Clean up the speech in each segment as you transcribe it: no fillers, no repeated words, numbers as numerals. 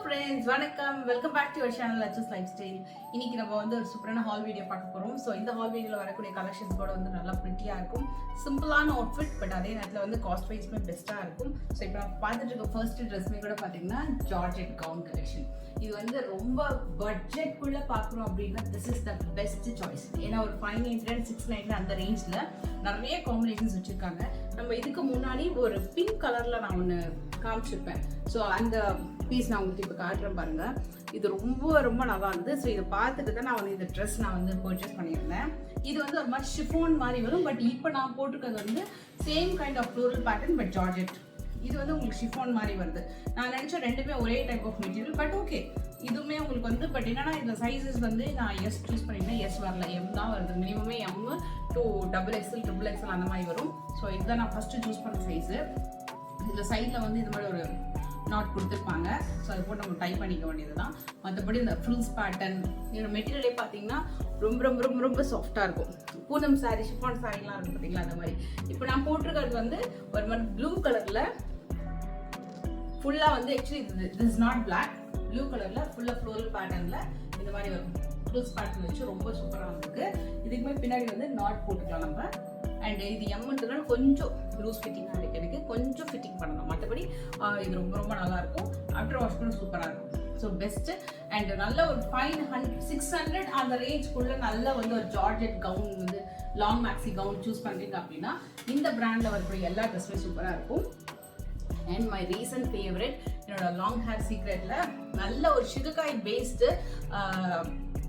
friends, வணக்கம். Welcome back to your channel Achu's life style. இன்னைக்கு நம்ம வந்து ஒரு சூப்பரான ஹால் வீடியோ பார்க்க போறோம். ஸோ இந்த ஹால் வீடியோவில் வரக்கூடிய கலெக்ஷன்ஸ் கூட வந்து நல்லா பிரிட்டியா இருக்கும். சிம்பிளான அவுட்ஃபிட், பட் அதே நேரத்தில் வந்து காஸ்ட் வைஸ்மே பெஸ்ட்டாக இருக்கும். ஸோ இப்போ நான் பார்த்துட்டு இருக்க ஃபர்ஸ்ட் ட்ரெஸ்மே கூட பார்த்தீங்கன்னா ஜார்ஜெட் கவுன் கலெக்ஷன். இது வந்து ரொம்ப பட்ஜெட்குள்ளே பார்க்குறோம் அப்படின்னா this is the best choice. ஏன்னா ஒரு 599 699 அந்த ரேஞ்சில் நிறைய காம்பினேஷன்ஸ் வச்சுருக்காங்க. நம்ம இதுக்கு முன்னாடி ஒரு பிங்க் கலரில் நான் ஒன்று காமிச்சிருப்பேன். ஸோ அந்த பீஸ் நான் உங்களுக்கு இப்போ காட்டுறேன் பாருங்க. இது ரொம்ப ரொம்ப நல்லா இருந்தது. ஸோ இதை பார்த்துட்டு தான் நான் வந்து இந்த ட்ரெஸ் நான் வந்து பர்ச்சேஸ் பண்ணியிருந்தேன். இது வந்து ஒரு மாதிரி ஷிஃபோன் மாதிரி வரும். பட் இப்போ நான் போட்டிருக்கிறது வந்து same kind of floral pattern, but georgette. இது வந்து உங்களுக்கு ஷிஃபோன் மாதிரி வருது. நான் நினச்சேன் ரெண்டுமே ஒரே type of material, but okay இதுவுமே உங்களுக்கு வந்து. பட் என்னன்னா இந்த சைஸஸ் வந்து நான் எஸ் சூஸ் பண்ணியிருந்தேன். எஸ் வரல, எம் தான் வருது. மினிமமே எம் to XXL XXL அந்த மாதிரி வரும். ஸோ இதுதான் நான் ஃபஸ்ட்டு சூஸ் பண்ண சைஸு. இதில் சைடில் வந்து இது மாதிரி ஒரு நாட் கொடுத்துருப்பாங்க. ஸோ அதை போட்டு நம்ம டைப் பண்ணிக்க வேண்டியது தான். மற்றபடி இந்த ஃப்ரில்ஸ் பேட்டர்ன் இதோட மெட்டீரியலே பார்த்தீங்கன்னா ரொம்ப ரொம்ப ரொம்ப ரொம்ப சாஃப்டாக இருக்கும். பூனம் சாரீ, ஷிஃபான் சாரீலாம் இருக்கும் பார்த்தீங்களா, அந்த மாதிரி. இப்போ நான் போட்டிருக்கிறது வந்து ஒரு மாதிரி ப்ளூ கலரில் ஃபுல்லாக வந்து actually this is not black, blue கலரில் ஃபுல்லாக ஃப்ளோரல் பேட்டர்னில் இந்த மாதிரி வரும். ஃப்ரில்ஸ் பேட்டர்ன் வச்சு ரொம்ப சூப்பராக இருக்குது. இதுக்கு மாதிரி பின்னாடி வந்து நாட் போட்டுக்கலாம் நம்ம. அண்ட் இது எம்ன்றதுனால கொஞ்சம் லூஸ் ஃபிட்டிங்காக இருக்குது. எனக்கு கொஞ்சம் ஃபிட்டிங் பண்ணணும். மற்றபடி இது ரொம்ப ரொம்ப நல்லாயிருக்கும். ஆஃப்டர் வாஷ் கூட சூப்பராக இருக்கும். So best. அண்ட் நல்ல ஒரு 500 600 அந்த ரேஞ்ச்குள்ளே நல்ல வந்து ஒரு ஜார்ஜெட் கவுன் வந்து லாங் மேக்ஸி கவுன் சூஸ் பண்ணுறீங்க அப்படின்னா இந்த பிராண்டில் வரக்கூடிய எல்லா ட்ரெஸ்ஸுமே சூப்பராக இருக்கும். அண்ட் மை ரீசன்ட் ஃபேவரட் என்னோட லாங் ஹேர் சீக்ரெட்டில் நல்ல ஒரு சுகர்காய் பேஸ்டு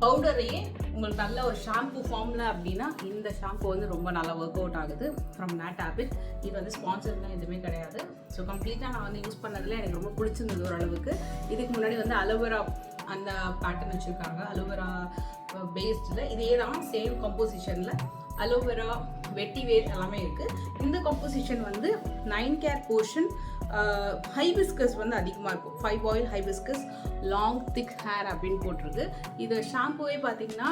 பவுடரையே உங்களுக்கு நல்ல ஒரு ஷாம்பு ஃபார்மில் அப்படின்னா இந்த ஷாம்பு வந்து ரொம்ப நல்லா ஒர்க் அவுட் ஆகுது ஃப்ரம் நாட் ஹேபிட். இது வந்து ஸ்பான்சர்லாம் எதுவுமே கிடையாது. ஸோ கம்ப்ளீட்டாக நான் வந்து யூஸ் பண்ணதில் எனக்கு ரொம்ப பிடிச்சிருந்தது ஓரளவுக்கு. இதுக்கு முன்னாடி வந்து அலோவேரா அந்த பேட்டர்ன் வச்சுருக்காங்க. அலோவேரா பேஸ்டில் இதே தான் சேம் கம்போசிஷனில் அலோவேரா வெட்டி வேர் எல்லாமே இருக்குது. இந்த கம்போசிஷன் வந்து 9 கேர் போர்ஷன் ஹைபிஸ்கஸ் வந்து அதிகமாக இருக்கும். 5 ஆயில் ஹைபிஸ்கஸ் லாங் திக் ஹேர் அப்படின்னு போட்டிருக்கு. இது ஷாம்புவே பார்த்தீங்கன்னா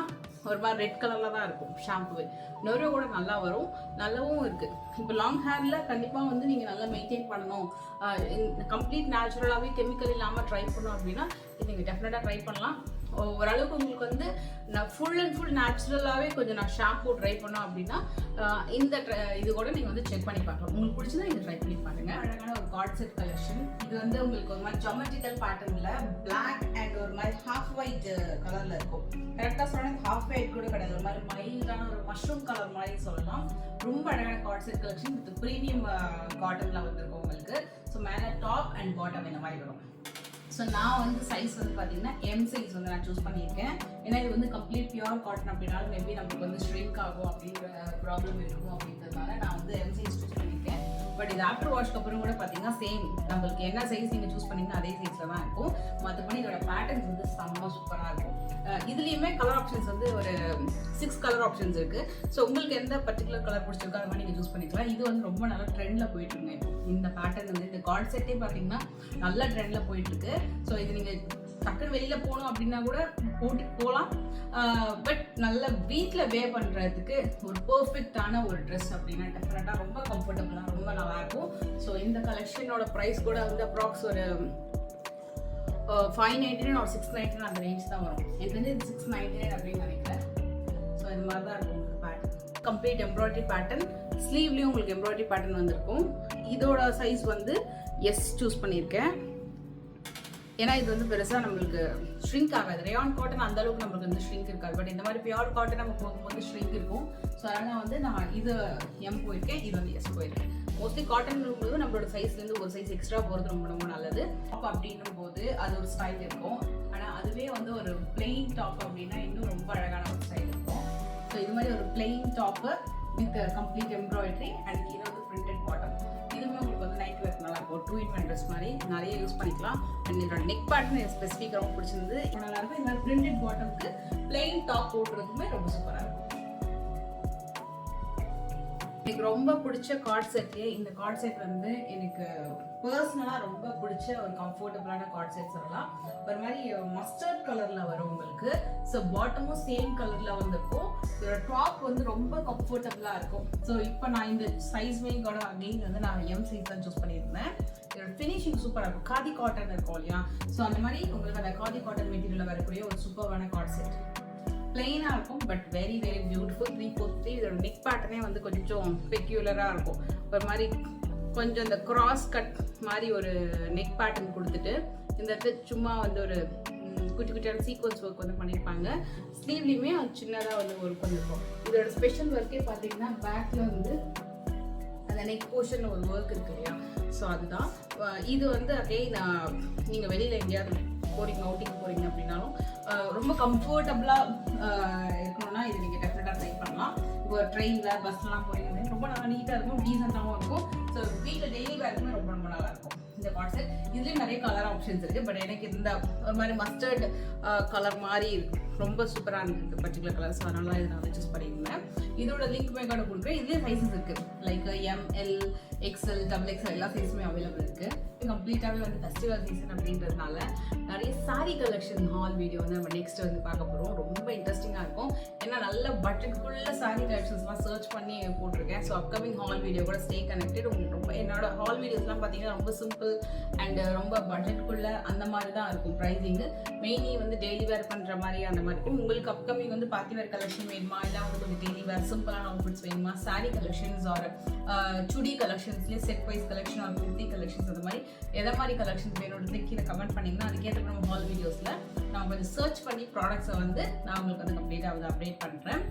ஒரு மாதிரி ரெட் கலரில் தான் இருக்கும் ஷாம்புவே. நொறு கூட நல்லா வரும், நல்லாவும் இருக்குது. இப்போ லாங் ஹேரில் கண்டிப்பாக வந்து நீங்கள் நல்லா மெயின்டைன் பண்ணணும், கம்ப்ளீட் நேச்சுரலாகவே கெமிக்கல் இல்லாமல் ட்ரை பண்ணணும் அப்படின்னா இது நீங்கள் டெஃபினட்டாக ட்ரை பண்ணலாம். ஓரளவுக்கு உங்களுக்கு வந்து நான் ஃபுல் அண்ட் ஃபுல் நேச்சுரலாகவே கொஞ்சம் நான் ஷாம்பூ ட்ரை பண்ணோம் அப்படின்னா இந்த இது கூட நீங்கள் வந்து செக் பண்ணி பார்க்கலாம். உங்களுக்கு பிடிச்சதா இதை ட்ரை பண்ணி பாருங்க. அழகான ஒரு கார்ட் செட் கலெக்ஷன். இது வந்து உங்களுக்கு ஒரு மாதிரி ஜாமெட்ரிக்கல் பேட்டர்னில் பிளாக் அண்ட் ஒரு மாதிரி ஹாஃப் ஒயிட் கலரில் இருக்கும். கரெக்டாக சொன்னால் ஹாஃப் ஒயிட் கூட கிடையாது, ஒரு மாதிரி மைல்டான ஒரு மஷ்ரூம் கலர் மாதிரி சொல்லலாம். ரொம்ப அழகான card set collection with premium காட்டனில் வந்துருக்கும் உங்களுக்கு. ஸோ மேலே டாப் அண்ட் பாட்டம் இந்த மாதிரி வரும். ஸோ நான் வந்து சைஸ் வந்து பார்த்தீங்கன்னா எம் சைஸ் வந்து நான் சூஸ் பண்ணியிருக்கேன். ஏன்னா இது வந்து கம்ப்ளீட் பியூர் காட்டன் அப்படின்னாலும் மேபி நமக்கு வந்து ஷ்ரிங்க் ஆகும் அப்படின்ற ப்ராப்ளம் இருக்கும் அப்படின்றதுனால நான் வந்து எம் சைஸ் சூஸ் பண்ணியிருக்கேன். பட் இது ஆஃப்டர் வாஷ்க்கு அப்புறம் கூட பார்த்தீங்கன்னா சேம் நம்மளுக்கு என்ன சைஸ் நீங்கள் சூஸ் பண்ணிங்கன்னா அதே சைஸில் தான் இருக்கும். மற்றபடி இதோட பேட்டர்ன்ஸ் வந்து செம்ம சூப்பராக இருக்கும். இதுலேயுமே கலர் ஆப்ஷன்ஸ் வந்து ஒரு 6 கலர் ஆப்ஷன்ஸ் இருக்குது. ஸோ உங்களுக்கு எந்த பர்டிகுலர் கலர் பிடிச்சிருக்கோ அது மாதிரி நீங்கள் சூஸ் பண்ணிக்கலாம். இது வந்து ரொம்ப நல்லா ட்ரெண்டில் போயிட்டுருங்க. இப்போ இந்த பேட்டர்ன் வந்து இந்த கார்ட் செட்டே பார்த்தீங்கன்னா நல்ல ட்ரெண்டில் போயிட்டுருக்கு. ஸோ இது நீங்கள் டக்குன்னு வெளியில் போகணும் அப்படின்னா கூட போட்டுட்டு போகலாம். பட் நல்ல வீட்டில் வே பண்ணுறதுக்கு ஒரு பர்ஃபெக்டான ஒரு ட்ரெஸ் அப்படின்னா டெஃபினட்டாக ரொம்ப கம்ஃபர்டபுளாக ரொம்ப நல்லாயிருக்கும். ஸோ இந்த கலெக்ஷனோட ப்ரைஸ் கூட வந்து அப்ராக்ஸ் ஒரு 599 or 699 அந்த ரேஞ்ச் தான் வரும். எனக்கு வந்து இது 699 அப்படின்னு நினைக்கிறேன். ஸோ இது மாதிரி தான் இருக்கும் உங்களுக்கு பேட்டர்ன். கம்ப்ளீட் எம்ப்ராய்டரி பேட்டர்ன், ஸ்லீவ்லேயும் உங்களுக்கு எம்ப்ராய்டரி பேட்டர்ன் வந்திருக்கும். இதோட சைஸ் வந்து எஸ் சூஸ் பண்ணியிருக்கேன். ஏன்னா இது வந்து பெருசாக நம்மளுக்கு ஷ்ரிங்க் ஆகாது. ரேயான் காட்டன் அந்த அளவுக்கு நம்மளுக்கு வந்து ஷ்ரிங்க் இருக்காது. பட் இந்த மாதிரி பியூர் காட்டன் நமக்கு போகும்போது ஷ்ரிங்க் இருக்கும். ஸோ அதனால் வந்து நான் இது எம் போயிருக்கேன், இது வந்து எஸ் போயிருக்கேன். மோஸ்ட்லி காட்டன் இருக்கும்போது நம்மளோட சைஸ்லேருந்து ஒரு சைஸ் எக்ஸ்ட்ரா போகிறது ரொம்ப ரொம்ப நல்லது. டாப் அப்படின்னும் போது அது ஒரு ஸ்டைல் இருக்கும். ஆனால் அதுவே வந்து ஒரு பிளெயின் டாப் அப்படின்னா இன்னும் ரொம்ப அழகான ஒரு ஸ்டைல் இருக்கும். ஸோ இது மாதிரி ஒரு plain top with complete embroidery and கீழே வந்து பிரிண்டட் பாட்டம். இதுவுமே உங்களுக்கு வந்து நைட் வேர் நல்லா இருக்கும். 2 in 1 ட்ரெஸ் மாதிரி நிறைய யூஸ் பண்ணிக்கலாம். அண்ட் இதோட நெக் பேட்டர்ன் எனக்கு ஸ்பெசிஃபிக்காக ரொம்ப பிடிச்சிருந்து நல்லா இருக்கும். இந்த மாதிரி பிரிண்டட் பாட்டம்க்கு பிளெயின் டாப் போடுறதுக்குமே ரொம்ப சூப்பராக இருக்கும். எனக்கு ரொம்ப பிடிச்ச கார்ட் செட்லேயே இந்த கார்ட் செட் வந்து எனக்கு பர்சனலாக ரொம்ப பிடிச்ச ஒரு கம்ஃபர்டபுளான கார்ட் செட் சொல்லலாம். ஒரு மாதிரி மஸ்டர்ட் கலரில் வரும் உங்களுக்கு. ஸோ பாட்டமும் சேம் கலரில் வந்திருக்கும். இதோட டாப் வந்து ரொம்ப கம்ஃபர்டபுளாக இருக்கும். ஸோ இப்போ நான் இந்த சைஸ் கூட அகெயின் வந்து நான் எம் சைஸ் தான் சூஸ் பண்ணியிருந்தேன். இதோட ஃபினிஷிங் சூப்பராக இருக்கும். காதி காட்டன் இருக்கும் இல்லையா, ஸோ அந்த மாதிரி உங்களுக்கு அந்த காதி காட்டன் மெட்டீரியலில் வரக்கூடிய ஒரு சூப்பரான கார்ட் செட். பிளெயினாக இருக்கும் பட் வெரி வெரி பியூட்டிஃபுல். 3/4 இதோட நெக் பேட்டர்னே வந்து கொஞ்சம் பெக்யூலராக இருக்கும். ஒரு மாதிரி கொஞ்சம் இந்த கிராஸ் கட் மாதிரி ஒரு நெக் பேட்டர்ன் கொடுத்துட்டு இந்த இடத்துல சும்மா வந்து ஒரு குட்டி குட்டியான சீக்வன்ஸ் ஒர்க் வந்து பண்ணியிருப்பாங்க. ஸ்லீவ்லேயுமே சின்னதாக வந்து ஒர்க் பண்ணியிருக்கோம். இதோட ஸ்பெஷல் ஒர்க்கே பார்த்தீங்கன்னா பேக்கில் வந்து அந்த நெக் போர்ஷனில் ஒரு ஒர்க் இருக்கு இல்லையா, ஸோ அதுதான். இது வந்து நீங்கள் வெளியில் எங்கேயாவது போகிறீங்க, அவுட்டிங் போகிறீங்க அப்படின்னாலும் ரொம்ப கம்ஃபர்டபுளாக இருக்கணும்னா இது நீங்கள் டெஃபினட்டாக ட்ரை பண்ணலாம். இப்போ ட்ரெயினில் பஸ்லாம் போகிறீங்க அப்படின்னு ரொம்ப நல்லா நீட்டாக இருக்கும், டீசெண்டாகவும் இருக்கும். ஸோ வீட்டில் டெய்லி வேறுக்குமே ரொம்ப ரொம்ப நல்லா இருக்கும் இந்த கான்செப்ட். இதுலேயும் நிறைய கலர் ஆப்ஷன்ஸ் இருக்குது. பட் எனக்கு இந்த ஒரு மாதிரி மஸ்டர்ட் கலர் மாதிரி ரொம்ப சூப்பராக இருந்தது பர்டிகுலர் கலர். ஸோ அதனால இதை நான் சூஸ் பண்ணியிருந்தேன். இதோட லிங்க் மேக்கான கொடுக்குறேன். இதுலேயே சைஸஸ் இருக்குது, லைக் ML, XL, XXL எல்லா சைஸுமே அவைலபிள் இருக்குது. கம்ப்ளீட்டாகவே வந்து ஃபெஸ்டிவல் சீசன் அப்படின்றதுனால நிறைய சாரீ கலெக்ஷன் ஹால் வீடியோ வந்து நம்ம நெக்ஸ்ட் வந்து பார்க்க போகிறோம். ரொம்ப இன்ட்ரெஸ்டிங்காக இருக்கும். ஏன்னா நல்ல பட்ஜெட்குள்ள சாரீ கலெக்ஷன்ஸ்லாம் சர்ச் பண்ணி போட்டிருக்கேன். ஸோ அப்கமிங் ஹால் வீடியோ கூட ஸ்டே கனெக்டட். உங்களுக்கு ரொம்ப என்னோட ஹால் வீடியோஸ்லாம் பார்த்தீங்கன்னா ரொம்ப சிம்பிள் அண்ட் ரொம்ப பட்ஜெட்குள்ள அந்த மாதிரி தான் இருக்கும் ப்ரைஸிங்கு. மெயினி வந்து டெய்லி வேர் பண்ணுற மாதிரி அந்த மாதிரி இருக்கும். உங்களுக்கு அப்கமிங் வந்து பார்ட்டி வேர் கலெக்ஷன் வேணுமா, இல்லை வந்து கொஞ்சம் டெய்லி வேர் சிம்பிளான அவுட்ஃபிட்ஸ் வேணுமா, சாரீ கலெக்ஷன்ஸ் ஆர் சுடி கலெக்ஷன்ஸ்லேயே set wise collection or kurti collections அந்த மாதிரி எதை மாதிரி கலெக்ஷன்ஸ் வேணும்னு கீழே கமெண்ட் பண்ணிங்கன்னா அதுக்கேற்ற நம்ம ஹால் வீடியோஸில் நான் கொஞ்சம் சர்ச் பண்ணி ப்ராடக்ட்ஸை வந்து நான் உங்களுக்கு வந்து கம்ப்ளீட்டாக வந்து அப்டேட் பண்ணுறேன்.